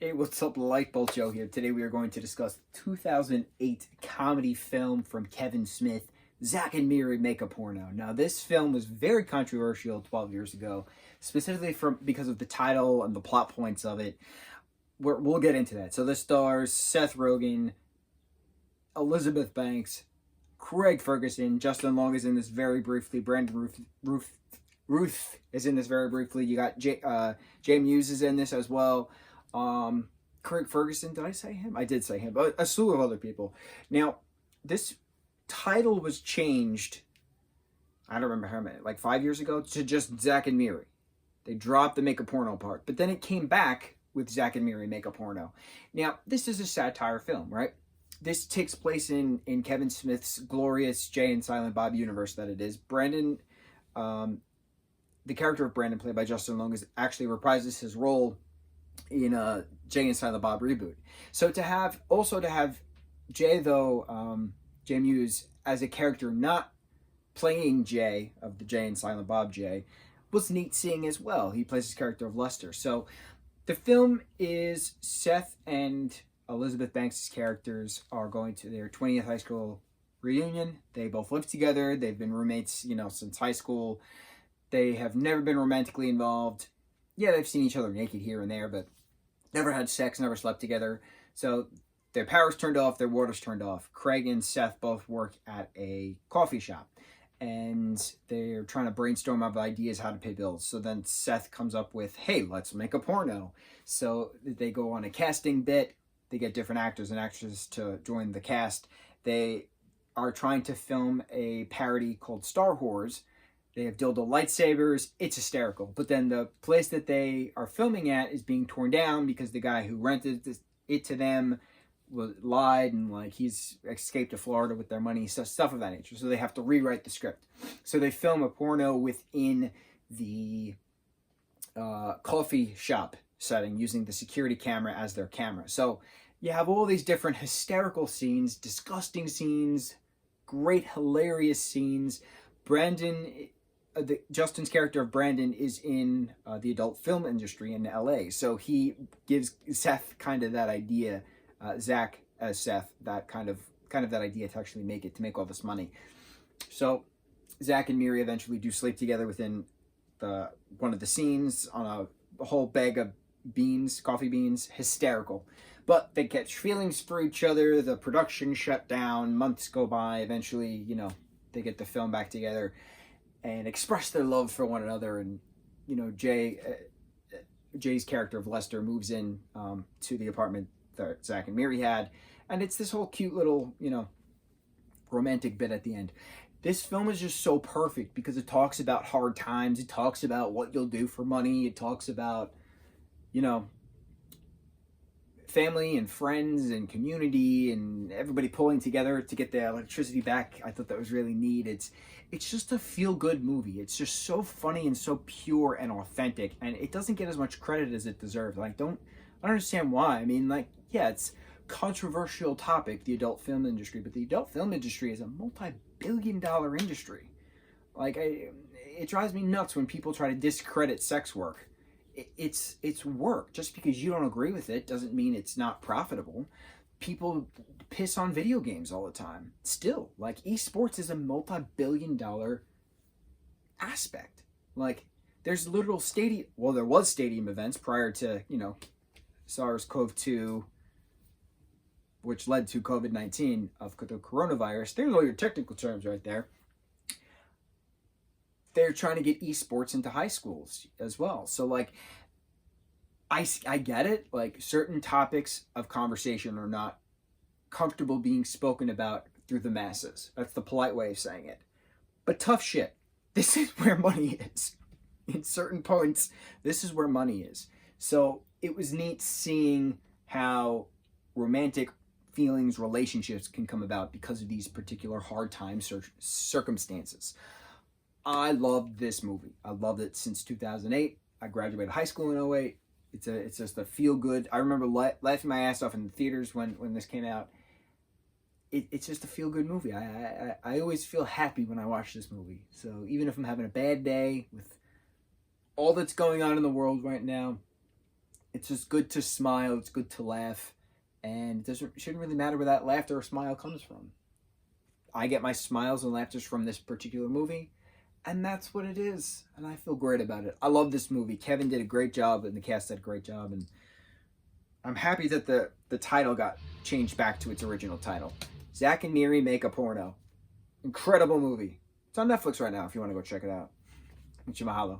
Hey, what's up? Lightboltjoe here. Today we are going to discuss 2008 comedy film from Kevin Smith, Zack and Miri Make a Porno. Now, this film was very controversial 12 years ago, specifically because of the title and the plot points of it. We'll get into that. So this stars Seth Rogen, Elizabeth Banks, Craig Ferguson, Justin Long is in this very briefly, Brandon Ruth is in this very briefly. You got Jay Muse is in this as well. Craig Ferguson, did I say him? I did say him, but a slew of other people. Now, this title was changed, I don't remember how many, like 5 years ago, to just Zack and Miri. They dropped the Make a Porno part, but then it came back with Zack and Miri Make a Porno. Now, this is a satire film, right? This takes place in Kevin Smith's glorious Jay and Silent Bob universe that it is. Brandon, the character of Brandon, played by Justin Long, actually reprises his role in Jay and Silent Bob reboot. So to have Jay, though, Jay Muse, as a character not playing Jay of the Jay and Silent Bob Jay, was neat seeing as well. He plays his character of Lester. So the film is Seth and Elizabeth Banks' characters are going to their 20th high school reunion. They both live together. They've been roommates, since high school. They have never been romantically involved. Yeah, they've seen each other naked here and there, but never had sex, never slept together. So their power's turned off, their water's turned off. Craig and Seth both work at a coffee shop, and they're trying to brainstorm up ideas how to pay bills. So then Seth comes up with, hey, let's make a porno. So they go on a casting bit. They get different actors and actresses to join the cast. They are trying to film a parody called Star Wars. They have dildo lightsabers. It's hysterical. But then the place that they are filming at is being torn down because the guy who rented it to them lied and he's escaped to Florida with their money, stuff of that nature. So they have to rewrite the script. So they film a porno within the coffee shop setting using the security camera as their camera. So you have all these different hysterical scenes, disgusting scenes, great hilarious scenes. Justin's character of Brandon is in the adult film industry in LA. So he gives Seth kind of that idea, Zack as Seth, that kind of that idea to actually make all this money. So Zack and Miri eventually do sleep together within one of the scenes on a whole bag of coffee beans, hysterical. But they catch feelings for each other, the production shut down, months go by, eventually, they get the film back together and express their love for one another. And, Jay's character of Lester moves in to the apartment that Zack and Miri had. And it's this whole cute little, romantic bit at the end. This film is just so perfect because it talks about hard times. It talks about what you'll do for money. It talks about, family and friends and community and everybody pulling together to get the electricity back. I thought that was really neat. It's just a feel-good movie. It's just so funny and so pure and authentic, and it doesn't get as much credit as it deserves. I don't understand why. I mean, it's controversial topic, the adult film industry, but the adult film industry is a multi-billion-dollar industry. It drives me nuts when people try to discredit sex work. It's work. Just because you don't agree with it doesn't mean it's not profitable. People piss on video games all the time. Still, esports is a multi-billion-dollar aspect. There's literal stadium. Well, there was stadium events prior to SARS-CoV-2, which led to COVID-19 of the coronavirus. There's all your technical terms right there. They're trying to get esports into high schools as well. So I get it. Certain topics of conversation are not comfortable being spoken about through the masses. That's the polite way of saying it. But tough shit. This is where money is. In certain points, this is where money is. So it was neat seeing how romantic feelings, relationships can come about because of these particular hard time circumstances. I loved this movie. I loved it since 2008. I graduated high school in 2008. It's just a feel good. I remember laughing my ass off in the theaters when this came out. It's just a feel good movie. I always feel happy when I watch this movie. So even if I'm having a bad day with all that's going on in the world right now, It's just good to smile. It's good to laugh. And shouldn't really matter where that laughter or smile comes from. I get my smiles and laughters from this particular movie, and that's what it is. And I feel great about it. I love this movie. Kevin did a great job, and the cast did a great job. And I'm happy that the title got changed back to its original title. Zack and Miri Make a Porno. Incredible movie. It's on Netflix right now if you want to go check it out. Mucho mahalo.